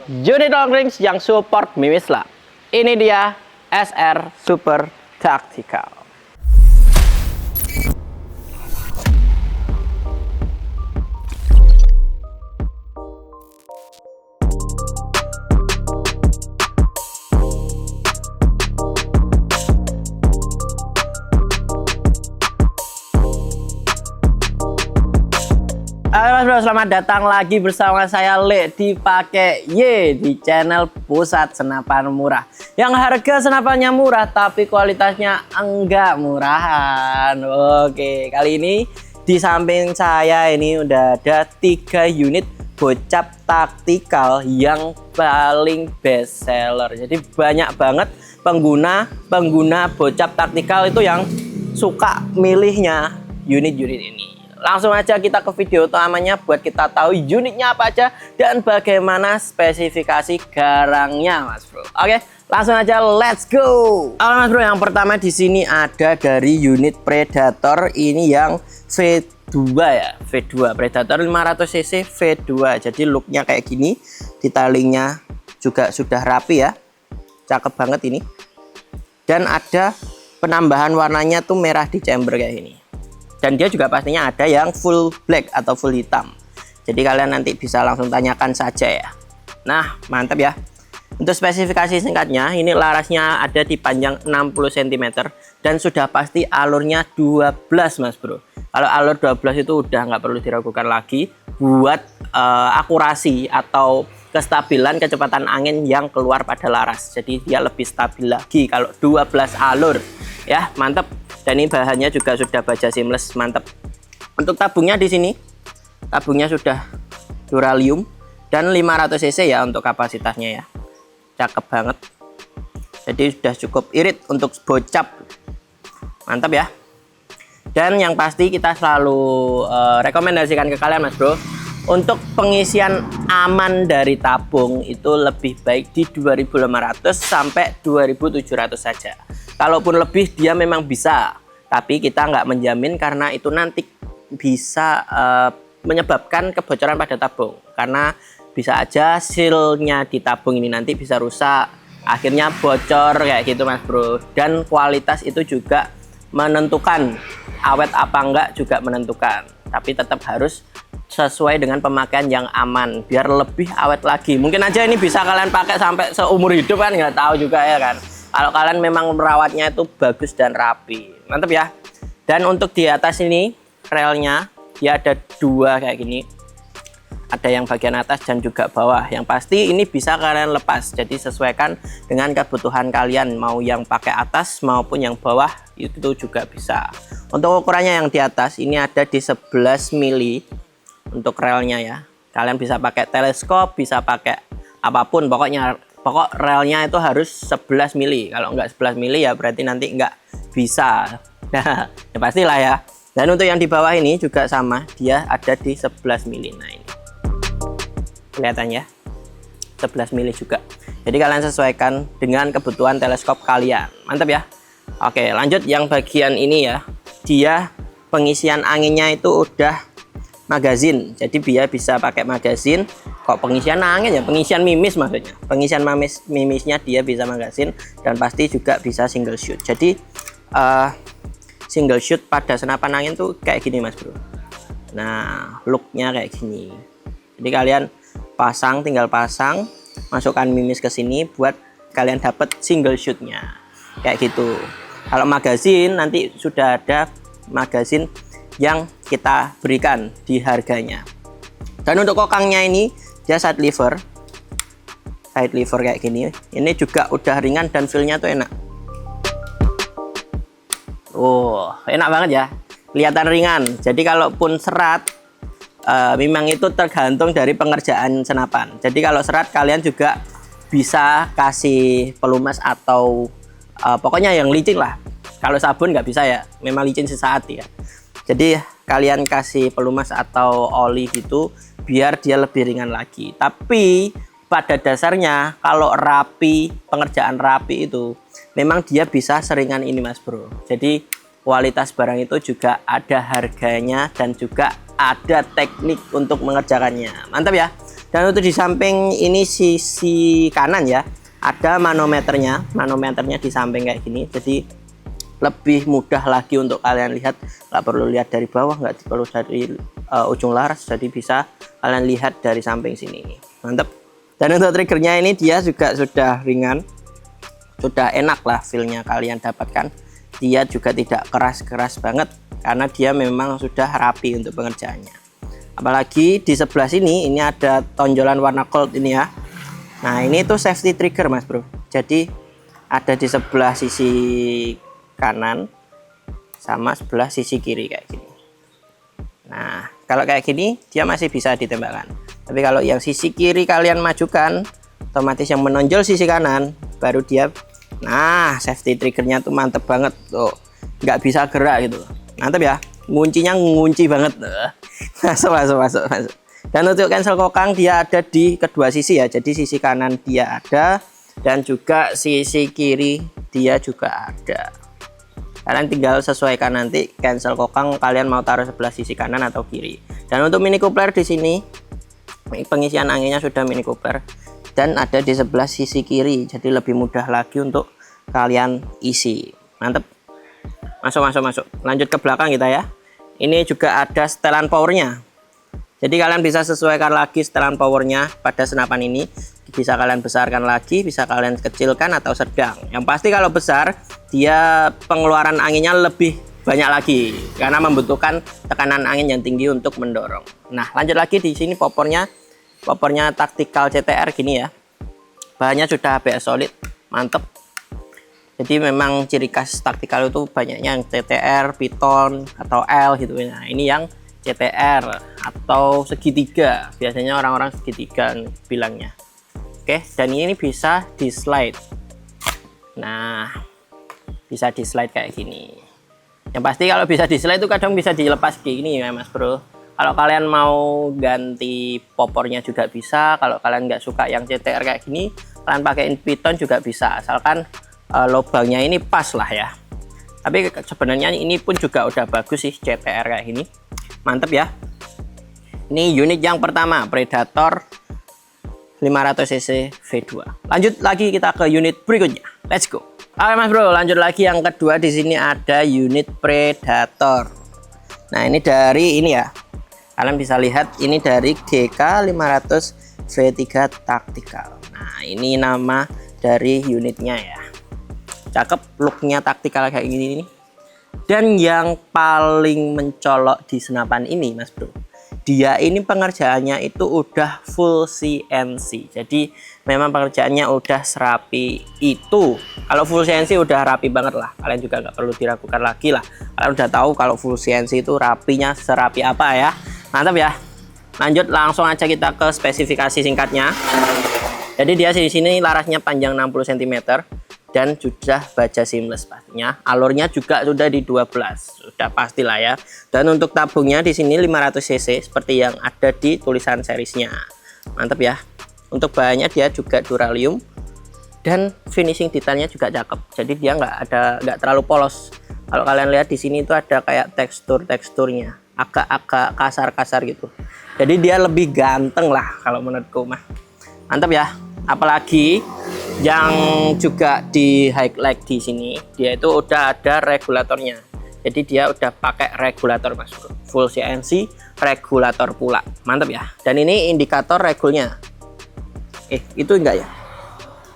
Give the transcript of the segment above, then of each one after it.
unit long range yang support Mimis Lab. Ini dia SR Super Tactical. Halo Mas Bro, selamat datang lagi bersama saya Le di Pakai Y di channel Pusat Senapan Murah. Yang harga senapannya murah tapi kualitasnya enggak murahan. Oke, kali ini di samping saya ini udah ada 3 unit bocap taktikal yang paling best seller. Jadi banyak banget pengguna bocap taktikal itu yang suka milihnya unit-unit ini. Langsung aja kita ke video utamanya buat kita tahu unitnya apa aja dan bagaimana spesifikasi garangnya, Mas Bro. Oke, langsung aja let's go. Oke, Mas Bro, yang pertama di sini ada dari unit Predator ini yang V2 ya, V2 Predator 500 cc V2. Jadi looknya kayak gini, detailingnya juga sudah rapi ya, cakep banget ini. Dan ada penambahan warnanya tuh merah di chamber kayak ini. Dan dia juga pastinya ada yang full black atau full hitam. Jadi kalian nanti bisa langsung tanyakan saja ya. Nah, mantap ya. Untuk spesifikasi singkatnya, ini larasnya ada di panjang 60 cm dan sudah pasti alurnya 12, Mas Bro. Kalau alur 12 itu udah nggak perlu diragukan lagi buat akurasi atau kestabilan kecepatan angin yang keluar pada laras. Jadi dia lebih stabil lagi kalau 12 alur. Ya, mantap. Dan ini bahannya juga sudah baja seamless, mantap. Untuk tabungnya di sini, tabungnya sudah duralium dan 500 cc ya untuk kapasitasnya ya. Cakep banget. Jadi sudah cukup irit untuk bocap. Mantap ya. Dan yang pasti kita selalu rekomendasikan ke kalian, Mas Bro, untuk pengisian aman dari tabung itu lebih baik di 2500 sampai 2700 saja. Kalaupun lebih dia memang bisa, tapi kita nggak menjamin karena itu nanti bisa menyebabkan kebocoran pada tabung. Karena bisa aja sealnya di tabung ini nanti bisa rusak, akhirnya bocor kayak gitu, Mas Bro. Dan kualitas itu juga menentukan, awet apa enggak juga menentukan. Tapi tetap harus sesuai dengan pemakaian yang aman biar lebih awet lagi. Mungkin aja ini bisa kalian pakai sampai seumur hidup kan, nggak tahu juga ya kan. Kalau kalian memang merawatnya itu bagus dan rapi, mantap ya. Dan untuk di atas ini relnya dia ada 2 kayak gini, ada yang bagian atas dan juga bawah. Yang pasti ini bisa kalian lepas, jadi sesuaikan dengan kebutuhan kalian, mau yang pakai atas maupun yang bawah itu juga bisa. Untuk ukurannya yang di atas ini ada di 11 mili untuk relnya ya. Kalian bisa pakai teleskop, bisa pakai apapun, pokok relnya itu harus 11 mili. Kalau enggak 11 mili ya berarti nanti enggak bisa. Nah, ya pastilah ya. Dan untuk yang di bawah ini juga sama, dia ada di 11 mili. Nah, ini kelihatan ya, 11 mili juga. Jadi kalian sesuaikan dengan kebutuhan teleskop kalian. Mantap ya. Oke, lanjut yang bagian ini ya. Dia pengisian anginnya itu udah magazin, jadi dia bisa pakai magazin. Kok pengisian angin ya, pengisian mimis maksudnya, pengisian mimisnya dia bisa magazin dan pasti juga bisa single shoot. Jadi single shoot pada senapan angin tuh kayak gini, Mas Bro. Nah, looknya kayak gini. Jadi kalian tinggal pasang, masukkan mimis ke sini buat kalian dapat single shootnya kayak gitu. Kalau magazin nanti sudah ada magazin yang kita berikan di harganya. Dan untuk kokangnya ini dia side lever kayak gini. Ini juga udah ringan dan feelnya tuh enak. Enak banget ya, kelihatan ringan. Jadi kalaupun serat memang itu tergantung dari pengerjaan senapan. Jadi kalau serat kalian juga bisa kasih pelumas atau pokoknya yang licin lah. Kalau sabun nggak bisa ya, memang licin sesaat ya. Jadi kalian kasih pelumas atau oli gitu biar dia lebih ringan lagi. Tapi pada dasarnya kalau rapi, pengerjaan rapi itu memang dia bisa seringan ini, Mas Bro. Jadi kualitas barang itu juga ada harganya dan juga ada teknik untuk mengerjakannya. Mantap ya. Dan untuk di samping ini sisi kanan ya, ada manometernya. Manometernya di samping kayak gini, jadi lebih mudah lagi untuk kalian lihat. Nggak perlu lihat dari bawah, nggak perlu dari ujung laras, jadi bisa kalian lihat dari samping sini. Mantap. Dan untuk triggernya ini dia juga sudah ringan, sudah enak lah feelnya kalian dapatkan. Dia juga tidak keras-keras banget karena dia memang sudah rapi untuk pengerjaannya. Apalagi di sebelah sini ini ada tonjolan warna gold ini ya. Nah ini tuh safety trigger mas bro, jadi ada di sebelah sisi kanan sama sebelah sisi kiri kayak gini. Nah kalau kayak gini dia masih bisa ditembakkan, tapi kalau yang sisi kiri kalian majukan, otomatis yang menonjol sisi kanan baru dia. Nah safety triggernya tuh mantep banget tuh, nggak bisa gerak gitu, mantep ya. Nguncinya ngunci banget. Masuk. Dan untuk cancel kokang dia ada di kedua sisi ya, jadi sisi kanan dia ada dan juga sisi kiri dia juga ada. Kalian tinggal sesuaikan nanti cancel kokang kalian mau taruh sebelah sisi kanan atau kiri. Dan untuk mini coupler di sini pengisian anginnya sudah mini coupler dan ada di sebelah sisi kiri, jadi lebih mudah lagi untuk kalian isi. Mantep. Masuk. Lanjut ke belakang kita ya. Ini juga ada setelan powernya, jadi kalian bisa sesuaikan lagi setelan powernya pada senapan ini. Bisa kalian besarkan lagi, bisa kalian kecilkan atau sedang. Yang pasti kalau besar dia pengeluaran anginnya lebih banyak lagi karena membutuhkan tekanan angin yang tinggi untuk mendorong. Nah lanjut lagi di sini popornya tactical CTR gini ya, bahannya sudah ABS solid, mantep. Jadi memang ciri khas taktikal itu banyaknya yang CTR, piton, atau L gitu. Nah ini yang CTR atau segitiga, biasanya orang-orang segitiga bilangnya. Oke, dan ini bisa di slide. Nah bisa di slide kayak gini. Yang pasti kalau bisa di slide itu kadang bisa dilepas kayak gini ya mas bro. Kalau kalian mau ganti popornya juga bisa. Kalau kalian nggak suka yang CTR kayak gini, kalian pakai piton juga bisa, asalkan lubangnya ini pas lah ya. Tapi sebenarnya ini pun juga udah bagus sih CTR kayak gini, mantep ya. Ini unit yang pertama, Predator 500cc V2. Lanjut lagi kita ke unit berikutnya, let's go. Oke mas bro, lanjut lagi yang kedua. Di sini ada unit Predator. Nah ini dari ini ya, kalian bisa lihat ini dari GK 500 V3 Tactical. Nah ini nama dari unitnya ya, cakep, looknya taktikal kayak gini nih. Dan yang paling mencolok di senapan ini mas bro, dia ini pengerjaannya itu udah full CNC, jadi memang pengerjaannya udah serapi itu. Kalau full CNC udah rapi banget lah, kalian juga nggak perlu diragukan lagi lah, kalian udah tahu kalau full CNC itu rapinya serapi apa ya. Mantap ya. Lanjut langsung aja kita ke spesifikasi singkatnya. Jadi dia di sini larasnya panjang 60 cm dan sudah baja seamless pastinya. Alurnya juga sudah di 12, sudah pastilah ya. Dan untuk tabungnya di sini 500 cc seperti yang ada di tulisan serisnya. Mantap ya. Untuk bahannya dia juga duralium dan finishing detailnya juga cakep. Jadi dia nggak terlalu polos. Kalau kalian lihat di sini itu ada kayak teksturnya, agak-agak kasar-kasar gitu. Jadi dia lebih ganteng lah kalau menurutku mah. Mantap ya. Apalagi yang juga di highlight di sini, dia itu udah ada regulatornya. Jadi dia udah pakai regulator mas bro, full CNC regulator pula. Mantap ya. Dan ini indikator regulnya. Itu enggak ya?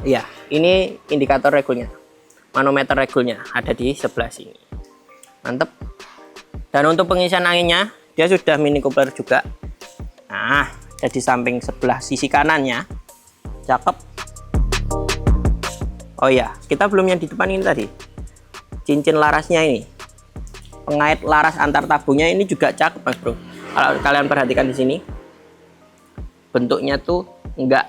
Iya, ini indikator regulnya. Manometer regulnya ada di sebelah sini. Mantap. Dan untuk pengisian anginnya dia sudah mini coupler juga. Nah, ada di samping sebelah sisi kanannya. Cakep. Oh iya, kita belum yang di depan ini tadi. Cincin larasnya ini. Pengait laras antar tabungnya ini juga cakep mas bro. Kalau kalian perhatikan di sini, bentuknya tuh enggak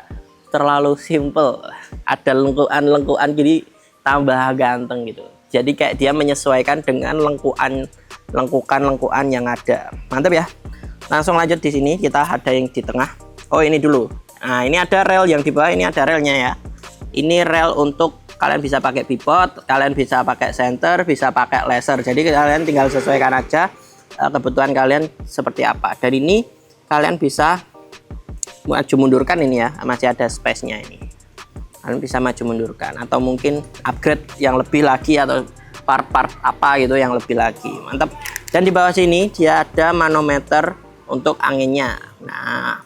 terlalu simple. Ada lengkuan-lengkuan jadi tambah ganteng gitu. Jadi kayak dia menyesuaikan dengan lengkukan yang ada. Mantap ya. Langsung lanjut di sini kita ada yang di tengah. Oh ini dulu. Nah ini ada rel yang di bawah, ini ada relnya ya. Ini rel untuk kalian bisa pakai pivot, kalian bisa pakai center, bisa pakai laser. Jadi kalian tinggal sesuaikan aja kebutuhan kalian seperti apa. Dari ini kalian bisa maju mundurkan ini ya, masih ada space-nya ini. Kalian bisa maju mundurkan atau mungkin upgrade yang lebih lagi atau part-part apa gitu yang lebih lagi. Mantap. Dan di bawah sini dia ada manometer untuk anginnya. Nah,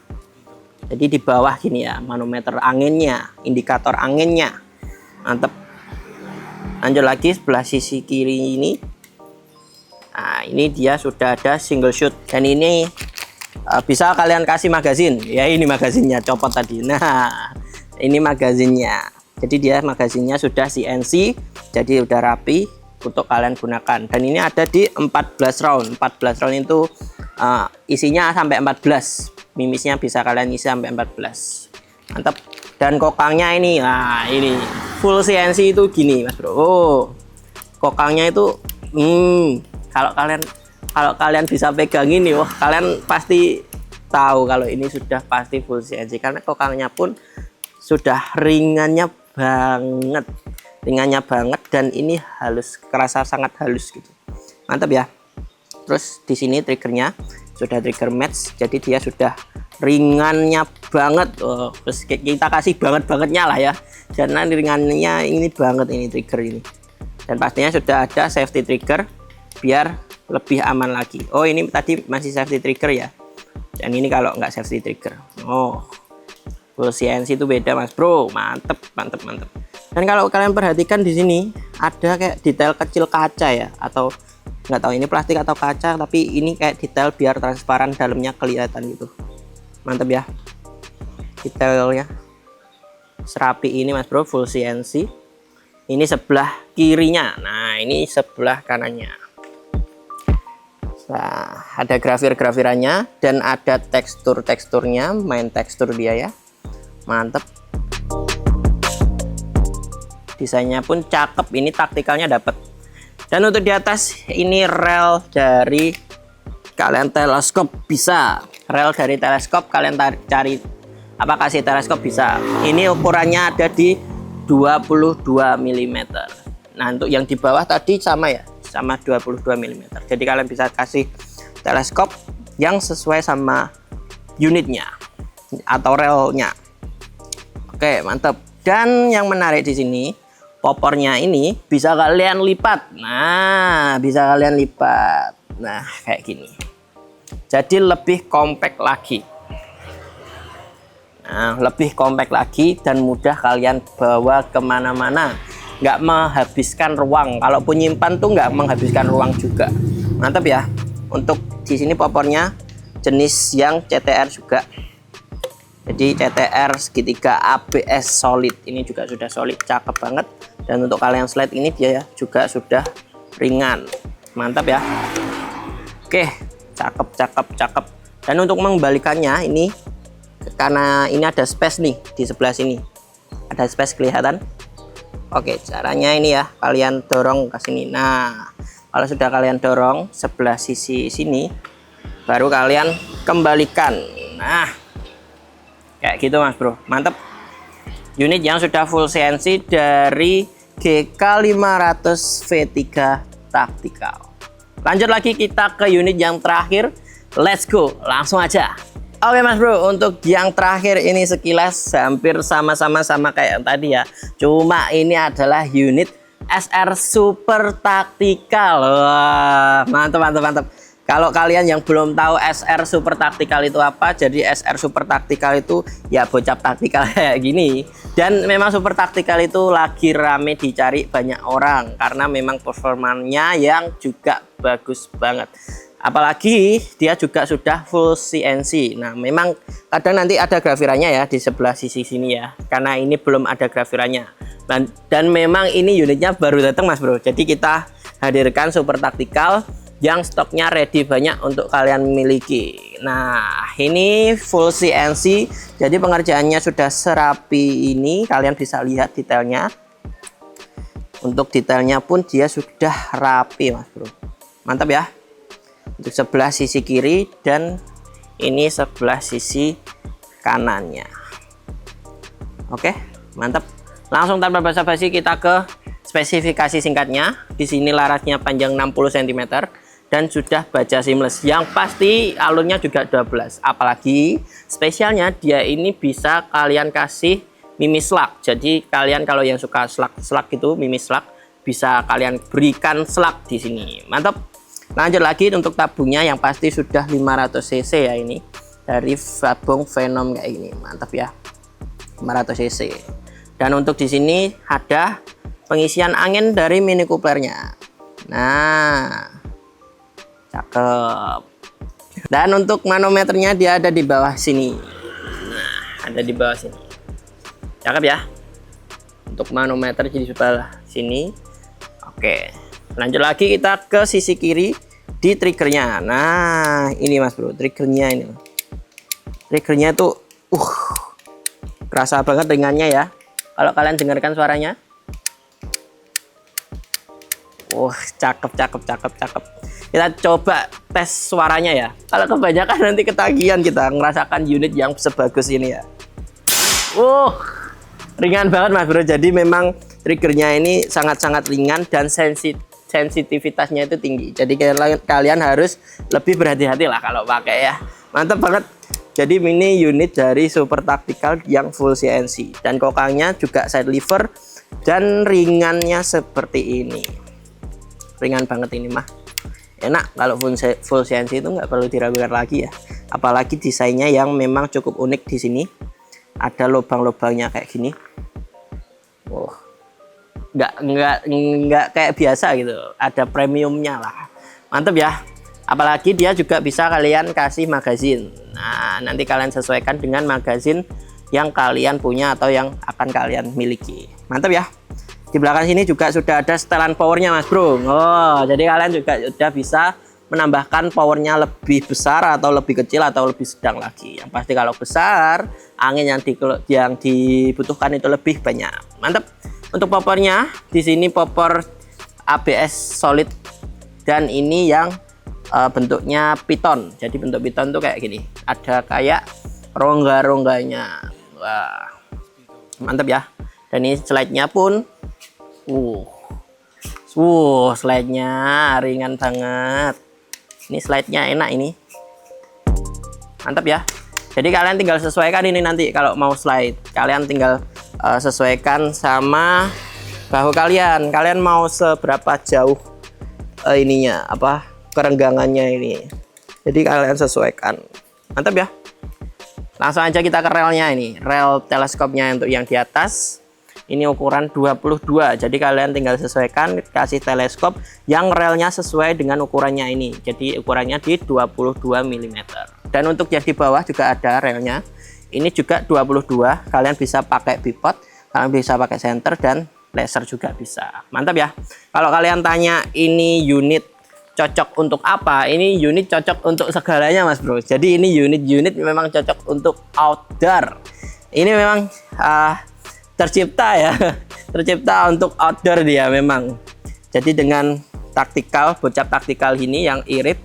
jadi di bawah gini ya, manometer anginnya, indikator anginnya. Mantap. Lanjut lagi sebelah sisi kiri ini. Nah, ini dia sudah ada single shoot dan ini bisa kalian kasih magazin. Ya, ini magazinnya copot tadi. Nah, ini magazinnya. Jadi dia magazinnya sudah CNC, jadi udah rapi untuk kalian gunakan. Dan ini ada di 14 round. 14 round itu isinya sampai 14. Mimisnya bisa kalian isi sampai 14. Mantap. Dan kokangnya ini, nah ini full CNC itu gini Mas Bro. Oh, kokangnya itu kalau kalian bisa pegang ini, wah kalian pasti tahu kalau ini sudah pasti full CNC karena kokangnya pun sudah ringannya banget dan ini halus, kerasa sangat halus gitu. Mantap ya. Terus di sini triggernya sudah trigger match, jadi dia sudah ringannya banget. Oh, terus kita kasih bangetnya lah ya, karena ringannya ini banget ini trigger ini. Dan pastinya sudah ada safety trigger biar lebih aman lagi. Oh, ini tadi masih safety trigger ya, dan ini kalau nggak safety trigger. Oh, full CNC itu beda Mas Bro. Mantep. Dan kalau kalian perhatikan di sini ada kayak detail kecil kaca ya, atau nggak tahu ini plastik atau kaca, tapi ini kayak detail biar transparan dalamnya kelihatan gitu. Mantep ya, detailnya serapi ini Mas Bro, full CNC. Ini sebelah kirinya, nah ini sebelah kanannya. Nah, ada grafir-grafirannya dan ada teksturnya, main tekstur dia ya. Mantep. Desainnya pun cakep, ini taktikalnya dapat. Dan untuk di atas ini rel dari kalian teleskop bisa. Rel dari teleskop kalian cari apa, kasih teleskop bisa. Ini ukurannya ada di 22 mm. Nah, untuk yang di bawah tadi sama ya, sama 22 mm. Jadi kalian bisa kasih teleskop yang sesuai sama unitnya atau relnya. Oke, mantap. Dan yang menarik di sini, popornya ini bisa kalian lipat. Nah, bisa kalian lipat. Nah, kayak gini. Jadi lebih compact lagi. Nah, lebih compact lagi dan mudah kalian bawa kemana-mana. Nggak menghabiskan ruang. Kalaupun nyimpan tuh nggak menghabiskan ruang juga. Mantap ya. Untuk di sini popornya jenis yang CTR juga. Jadi CTR segitiga ABS solid. Ini juga sudah solid, cakep banget. Dan untuk kalian slide ini dia ya juga sudah ringan. Mantap ya. Oke, cakep. Dan untuk mengembalikannya ini, karena ini ada space nih di sebelah sini. Ada space kelihatan. Oke, caranya ini ya, kalian dorong ke sini. Nah, kalau sudah kalian dorong sebelah sisi sini, baru kalian kembalikan. Nah, kayak gitu Mas Bro. Mantap. Unit yang sudah full CNC dari GK500 V3 Tactical. Lanjut lagi kita ke unit yang terakhir. Let's go, langsung aja. Oke Mas Bro, untuk yang terakhir ini sekilas hampir sama-sama kayak yang tadi ya. Cuma ini adalah unit SR Super Tactical. Wah, mantap. Kalau kalian yang belum tahu SR Super Tactical itu apa, jadi SR Super Tactical itu ya bocap taktikal kayak gini. Dan memang Super Tactical itu lagi rame dicari banyak orang karena memang performanya yang juga bagus banget. Apalagi dia juga sudah full CNC. Nah, memang kadang nanti ada grafirannya ya di sebelah sisi sini ya. Karena ini belum ada grafirannya. Dan memang ini unitnya baru datang Mas Bro. Jadi kita hadirkan Super Tactical yang stoknya ready banyak untuk kalian miliki. Nah, ini full CNC. Jadi pengerjaannya sudah serapi ini. Kalian bisa lihat detailnya. Untuk detailnya pun dia sudah rapi Mas Bro. Mantap ya. Untuk sebelah sisi kiri dan ini sebelah sisi kanannya. Oke, mantap. Langsung tanpa basa-basi kita ke spesifikasi singkatnya. Di sini larasnya panjang 60 cm dan sudah baja seamless. Yang pasti alurnya juga 12. Apalagi spesialnya dia ini bisa kalian kasih mimi slug. Jadi kalian kalau yang suka slug itu mimi slug bisa kalian berikan slug di sini. Mantap. Lanjut lagi untuk tabungnya yang pasti sudah 500 cc ya ini. Dari tabung Venom kayak gini. Mantap ya. 500 cc. Dan untuk di sini ada pengisian angin dari Mini Coopernya. Nah, cakep. Dan untuk manometernya dia ada di bawah sini. Nah, ada di bawah sini. Cakep ya. Untuk manometer di sebelah sini. Oke. Lanjut lagi kita ke sisi kiri di triggernya. Nah, ini Mas Bro, triggernya ini. Triggernya tuh kerasa banget dengannya ya. Kalau kalian dengarkan suaranya. Cakep. Kita coba tes suaranya ya. Kalau kebanyakan nanti ketagihan kita ngerasakan unit yang sebagus ini ya. Ringan banget Mas Bro. Jadi memang triggernya ini sangat-sangat ringan dan sensitivitasnya itu tinggi. Jadi kalian harus lebih berhati-hati lah kalau pakai ya. Mantap banget. Jadi ini unit dari Super Tactical yang full CNC. Dan kokangnya juga side lever dan ringannya seperti ini. Ringan banget ini mah. Enak kalau full CNC itu nggak perlu diragukan lagi ya. Apalagi desainnya yang memang cukup unik di sini. Ada lubang-lubangnya kayak gini. Nggak kayak biasa gitu. Ada premiumnya lah. Mantap ya. Apalagi dia juga bisa kalian kasih magazin. Nah, nanti kalian sesuaikan dengan magazin yang kalian punya atau yang akan kalian miliki. Mantap ya. Di belakang sini juga sudah ada setelan powernya Mas Bro. Jadi kalian juga sudah bisa menambahkan powernya lebih besar atau lebih kecil atau lebih sedang lagi. Yang pasti kalau besar, angin yang dibutuhkan itu lebih banyak. Mantap. Untuk poppernya di sini popper ABS solid dan ini yang bentuknya piton. Jadi bentuk piton tuh kayak gini. Ada kayak rongga-rongganya. Wah. Mantap ya. Dan ini slide-nya pun slide-nya ringan banget. Ini slide-nya enak ini. Mantap ya. Jadi kalian tinggal sesuaikan ini nanti kalau mau slide. Kalian tinggal sesuaikan sama bahu kalian. Kalian mau seberapa jauh kerenggangannya ini. Jadi kalian sesuaikan. Mantap ya. Langsung aja kita ke relnya ini. Rel teleskopnya untuk yang di atas. Ini ukuran 22. Jadi kalian tinggal sesuaikan, kasih teleskop yang relnya sesuai dengan ukurannya ini. Jadi ukurannya di 22 mm. Dan untuk yang di bawah juga ada relnya. Ini juga 22. Kalian bisa pakai bipod, kalian bisa pakai center dan laser juga bisa. Mantap ya. Kalau kalian tanya ini unit cocok untuk apa? Ini unit cocok untuk segalanya Mas Bro. Jadi ini unit memang cocok untuk outdoor. Ini memang tercipta untuk outdoor dia memang. Jadi dengan bocap taktikal ini yang irit,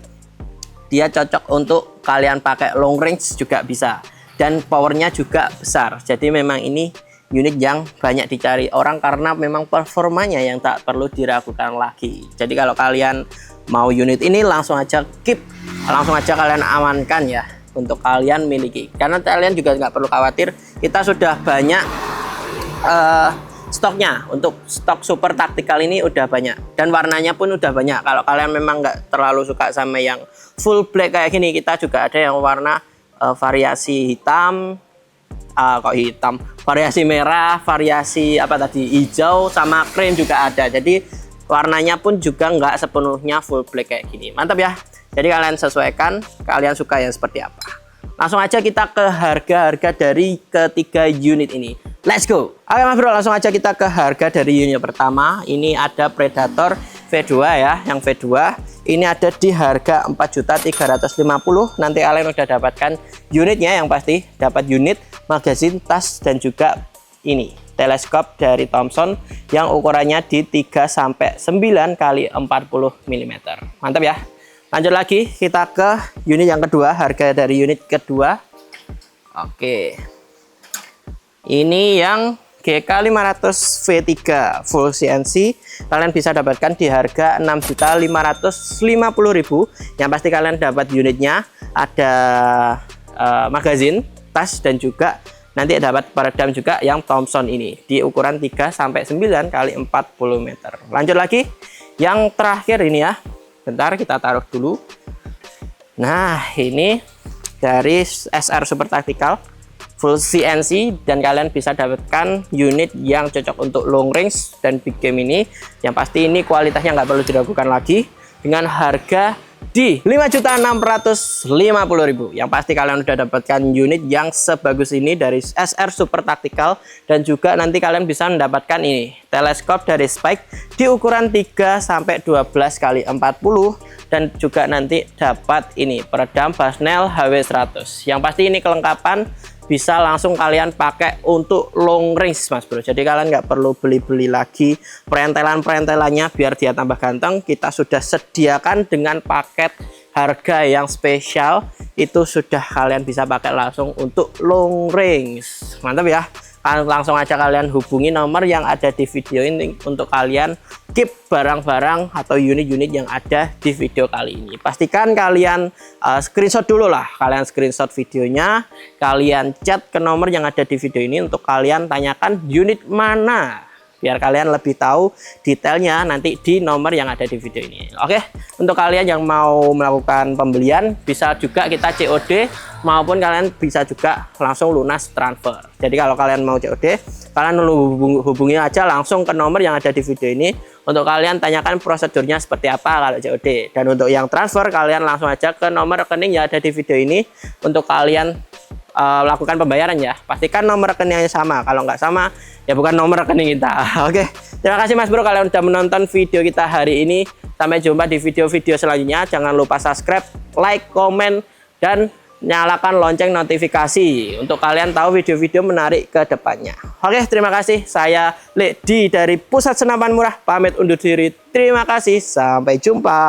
dia cocok untuk kalian pakai long range juga bisa. Dan powernya juga besar. Jadi memang ini unit yang banyak dicari orang karena memang performanya yang tak perlu diragukan lagi. Jadi kalau kalian mau unit ini langsung aja kalian amankan ya untuk kalian miliki. Karena kalian juga nggak perlu khawatir, kita sudah banyak stoknya. Untuk stok Super Tactical ini udah banyak dan warnanya pun udah banyak. Kalau kalian memang nggak terlalu suka sama yang full black kayak gini, kita juga ada yang warna variasi hitam, variasi merah, variasi hijau sama krem juga ada. Jadi warnanya pun juga nggak sepenuhnya full black kayak gini. Mantap ya. Jadi kalian sesuaikan, kalian suka yang seperti apa. Langsung aja kita ke harga-harga dari ketiga unit ini. Let's go. Oke Mas Bro, langsung aja kita ke harga dari unit pertama. Ini ada Predator V2 ya, yang V2. Ini ada di harga 4.350.000. Nanti kalian udah dapatkan unitnya, yang pasti dapat unit, magazin, tas, dan juga ini teleskop dari Thomson yang ukurannya di 3 sampai 9 x 40 mm. Mantap ya. Lanjut lagi kita ke unit yang kedua, harga dari unit kedua. Oke. Ini yang GK500 V3 full CNC kalian bisa dapatkan di harga 6.550.000. Yang pasti kalian dapat unitnya, ada magazin, tas, dan juga nanti dapat peredam juga yang Thompson ini di ukuran 3 sampai 9 kali 40 meter. Lanjut lagi yang terakhir ini ya. Bentar kita taruh dulu. Nah, ini dari SR Super Tactical full CNC, dan kalian bisa dapatkan unit yang cocok untuk long range dan big game ini. Yang pasti ini kualitasnya nggak perlu diragukan lagi, dengan harga di 5.650.000. Yang pasti kalian udah dapatkan unit yang sebagus ini dari SR Super Tactical, dan juga nanti kalian bisa mendapatkan ini teleskop dari Spike di ukuran 3 sampai 12 kali 40, dan juga nanti dapat ini peredam Basnel HW100. Yang pasti ini kelengkapan bisa langsung kalian pakai untuk long range mas bro. Jadi kalian nggak perlu beli-beli lagi perentelan-perentelannya biar dia tambah ganteng. Kita sudah sediakan dengan paket harga yang spesial, itu sudah kalian bisa pakai langsung untuk long range. Mantap ya. Langsung aja kalian hubungi nomor yang ada di video ini untuk kalian keep barang-barang atau unit-unit yang ada di video kali ini. Pastikan kalian screenshot dulu lah, kalian screenshot videonya, kalian chat ke nomor yang ada di video ini untuk kalian tanyakan unit mana, biar kalian lebih tahu detailnya nanti di nomor yang ada di video ini. Oke, untuk kalian yang mau melakukan pembelian bisa juga kita COD, maupun kalian bisa juga langsung lunas transfer. Jadi kalau kalian mau COD, kalian hubungi aja langsung ke nomor yang ada di video ini untuk kalian tanyakan prosedurnya seperti apa kalau COD. Dan untuk yang transfer, kalian langsung aja ke nomor rekening yang ada di video ini untuk kalian lakukan pembayaran ya. Pastikan nomor rekeningnya sama, kalau nggak sama ya bukan nomor rekening kita. Oke, terima kasih mas bro kalian udah menonton video kita hari ini. Sampai jumpa di video-video selanjutnya. Jangan lupa subscribe, like, komen, dan nyalakan lonceng notifikasi untuk kalian tahu video-video menarik ke depannya. Oke, terima kasih. Saya Ledi dari Pusat Senapan Murah pamit undur diri. Terima kasih, sampai jumpa.